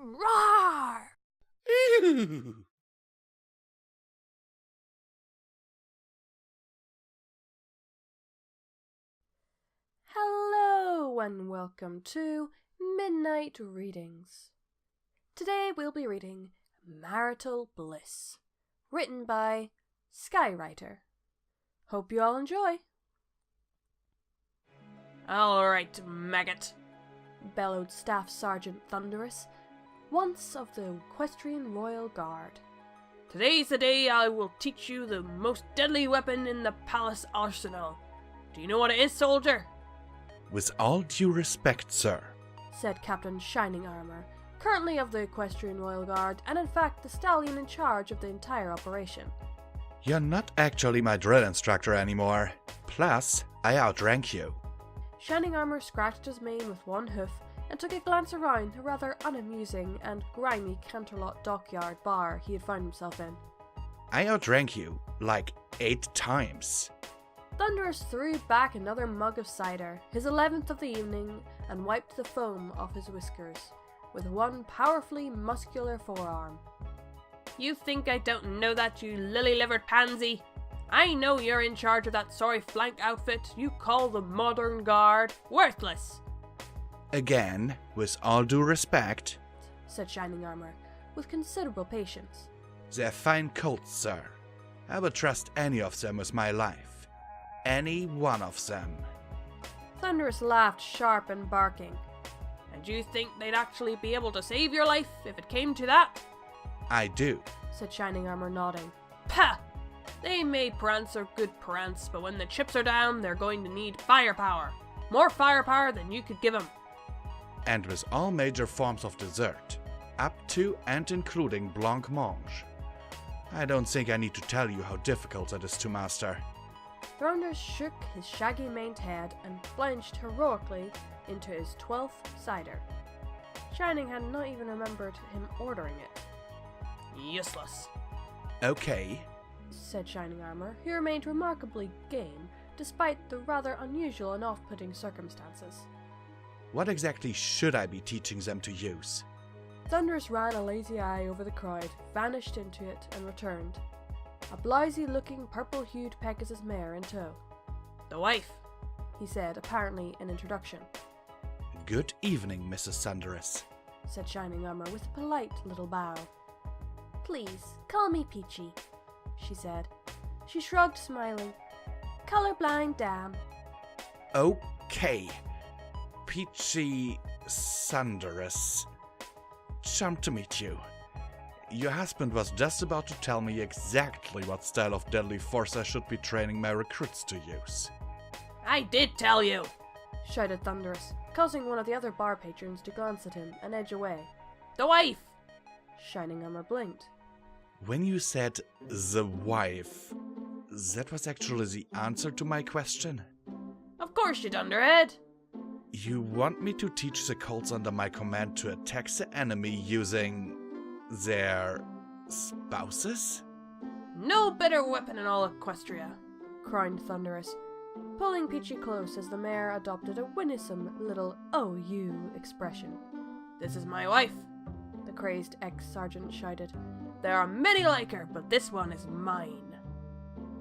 Roar! Ew. Hello and welcome to Midnight Readings. Today we'll be reading Marital Bliss, written by Skywriter. Hope you all enjoy. Alright, maggot, Bellowed Staff Sergeant Thunderous, once of the Equestrian Royal Guard. Today's the day I will teach you the most deadly weapon in the palace arsenal. Do you know what it is, soldier? With all due respect, sir. Said Captain Shining Armor, currently of the Equestrian Royal Guard, and in fact the stallion in charge of the entire operation. You're not actually my drill instructor anymore. Plus, I outrank you. Shining Armor scratched his mane with one hoof and took a glance around the rather unamusing and grimy Canterlot dockyard bar he had found himself in. I outrank you, like 8 times. Thunderous threw back another mug of cider, his 11th of the evening, and wiped the foam off his whiskers with one powerfully muscular forearm. You think I don't know that, you lily-livered pansy? I know you're in charge of that sorry flank outfit you call the Modern Guard. Worthless! Again, with all due respect, said Shining Armor, with considerable patience. they're fine colts, sir. I would trust any of them with my life. Any one of them. Thunderous laughed sharp and barking. And you think they'd actually be able to save your life if it came to that? I do. Said Shining Armor, nodding. Pah! They may prance or good prance, but when the chips are down, they're going to need firepower. More firepower than you could give them. And with all major forms of dessert, up to and including blancmange. I don't think I need to tell you how difficult it is to master. Thunders shook his shaggy maned head and plunged heroically into his 12th cider. Shining had not even remembered him ordering it. Useless. Okay, Said Shining Armor, who remained remarkably game despite the rather unusual and off-putting circumstances. what exactly should I be teaching them to use? Thunderous ran a lazy eye over the crowd, vanished into it, and returned. A blousy-looking, purple-hued Pegasus mare in tow. The wife. He said, apparently in introduction. Good evening, Mrs. Thunderous. Said Shining Armor with a polite little bow. Please, call me Peachy, she said. She shrugged, smiling. Colorblind damn. Okay. Peachy Thunderous. Charmed to meet you. Your husband was just about to tell me exactly what style of deadly force I should be training my recruits to use. I did tell you! Shouted Thunderous, causing one of the other bar patrons to glance at him and edge away. The wife! Shining Armor blinked. When you said the wife, that was actually the answer to my question? Of course you dunderhead! You want me to teach the colts under my command to attack the enemy using their spouses? No better weapon in all Equestria. Crowned Thunderous, pulling Peachy close as the mare adopted a winsome little "oh you" expression. This is my wife. The crazed ex-sergeant shouted. There are many like her, but this one is mine.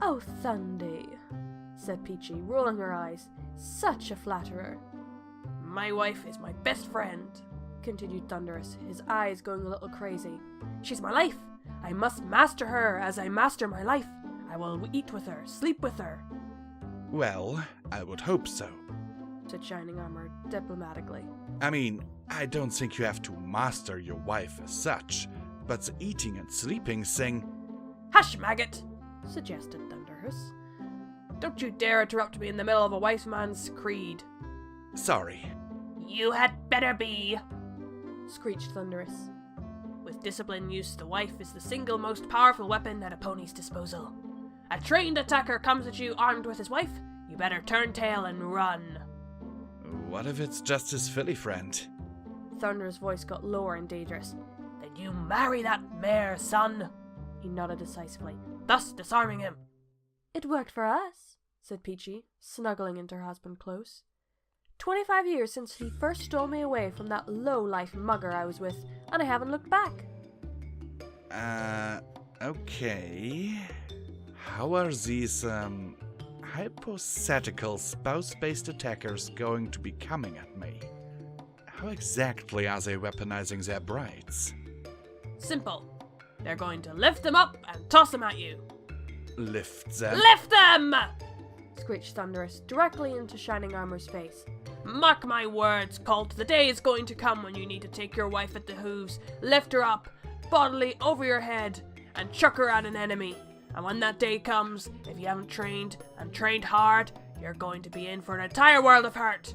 Oh, Thundy, said Peachy, rolling her eyes. Such a flatterer. My wife is my best friend, continued Thunderous, his eyes going a little crazy. She's my life. I must master her as I master my life. I will eat with her, sleep with her. Well, I would hope so. Said Shining Armor diplomatically. I mean, I don't think you have to master your wife as such, but the eating and sleeping thing... Hush, maggot, suggested Thunderous. Don't you dare interrupt me in the middle of a wise man's creed. Sorry. You had better be, screeched Thunderous. With discipline use, the wife is the single most powerful weapon at a pony's disposal. A trained attacker comes at you armed with his wife, you better turn tail and run. What if it's just his filly friend? Thunderous' voice got lower and dangerous. Then you marry that mare, son. He nodded decisively, thus disarming him. It worked for us, said Peachy, snuggling into her husband close. 25 years since he first stole me away from that low-life mugger I was with, and I haven't looked back. Okay. How are these, hypothetical spouse-based attackers going to be coming at me? How exactly are they weaponizing their brides? Simple. They're going to lift them up and toss them at you. Lift them? Lift them! Screeched Thunderous directly into Shining Armor's face. Mark my words, Colt. The day is going to come when you need to take your wife at the hooves, lift her up, bodily over your head, and chuck her at an enemy. And when that day comes, if you haven't trained, and trained hard, you're going to be in for an entire world of hurt.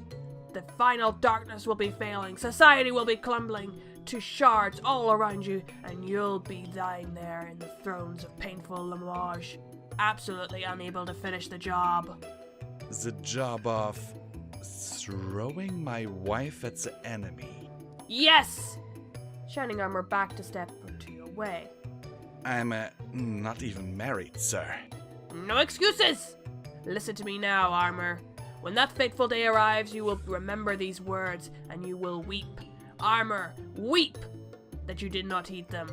The final darkness will be failing, society will be crumbling to shards all around you, and you'll be lying there in the thrones of painful lamage, absolutely unable to finish the job. The job of throwing my wife at the enemy? Yes! Shining Armor backed a step or two away. I'm, not even married, sir. No excuses! Listen to me now, Armor. When that fateful day arrives, you will remember these words, and you will weep. Armor, weep that you did not heed them.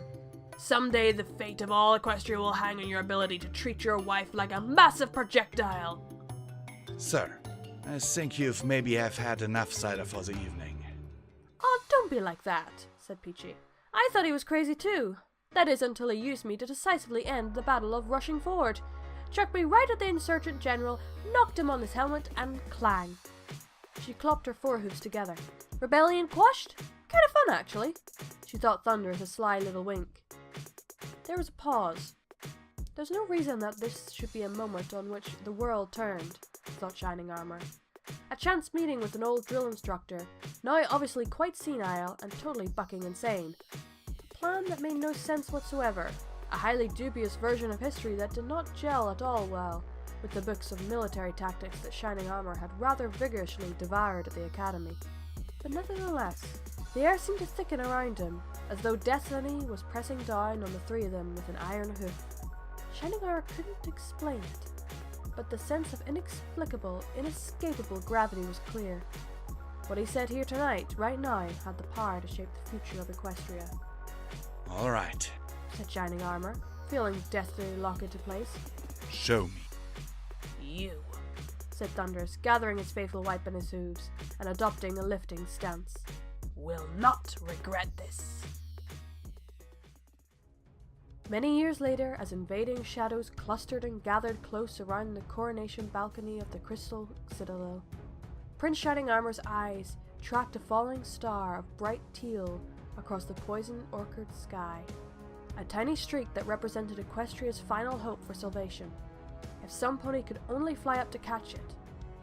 Someday the fate of all Equestria will hang on your ability to treat your wife like a massive projectile. Sir, I think you've maybe have had enough cider for the evening. Oh, don't be like that, said Peachy. I thought he was crazy too. That is, until he used me to decisively end the battle of Rushing Forward. Chucked me right at the insurgent general, knocked him on his helmet, and clang. She clopped her forehoofs together. Rebellion quashed? Kind of fun, actually. She thought Thunder with a sly little wink. There was a pause. There's no reason that this should be a moment on which the world turned, thought Shining Armor. A chance meeting with an old drill instructor, now obviously quite senile and totally bucking insane. A plan that made no sense whatsoever. A highly dubious version of history that did not gel at all well with the books of military tactics that Shining Armor had rather vigorously devoured at the academy. But nevertheless, the air seemed to thicken around him, as though destiny was pressing down on the three of them with an iron hoof. Shining Armor couldn't explain it, but the sense of inexplicable, inescapable gravity was clear. What he said here tonight, right now, had the power to shape the future of Equestria. All right. Said Shining Armor, feeling destiny lock into place. Show me. You. Said Thunderous, gathering his faithful wipe in his hooves and adopting a lifting stance. Will not regret this. Many years later, as invading shadows clustered and gathered close around the coronation balcony of the Crystal Citadel, Prince Shining Armor's eyes tracked a falling star of bright teal across the poison orchard sky. A tiny streak that represented Equestria's final hope for salvation. If some pony could only fly up to catch it,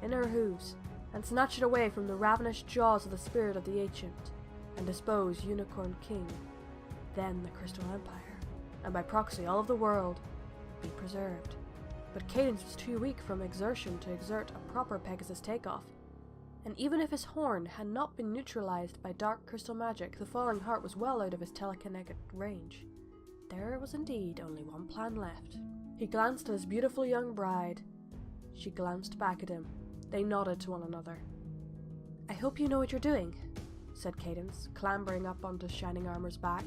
in her hooves, and snatch it away from the ravenous jaws of the spirit of the ancient, and dispose Unicorn King, then the Crystal Empire, and by proxy all of the world, be preserved. But Cadence was too weak from exertion to exert a proper Pegasus takeoff, and even if his horn had not been neutralized by dark crystal magic, the falling heart was well out of his telekinetic range. There was indeed only one plan left. He glanced at his beautiful young bride. She glanced back at him. They nodded to one another. I hope you know what you're doing, said Cadence, clambering up onto Shining Armor's back.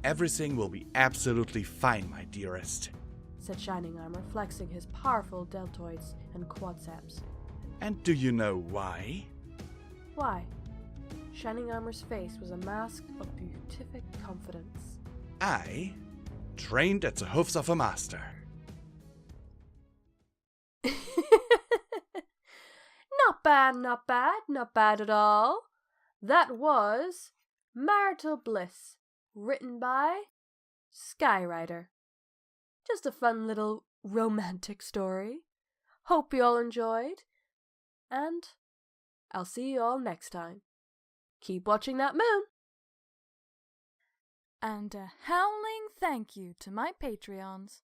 Everything will be absolutely fine, my dearest, said Shining Armor, flexing his powerful deltoids and quadriceps. And do you know why? Why? Shining Armor's face was a mask of beatific confidence. I trained at the hoofs of a master. Not bad, not bad, not bad at all. That was Marital Bliss, written by Skyrider. Just a fun little romantic story. Hope you all enjoyed, and I'll see you all next time. Keep watching that moon. And a howling thank you to my Patreons.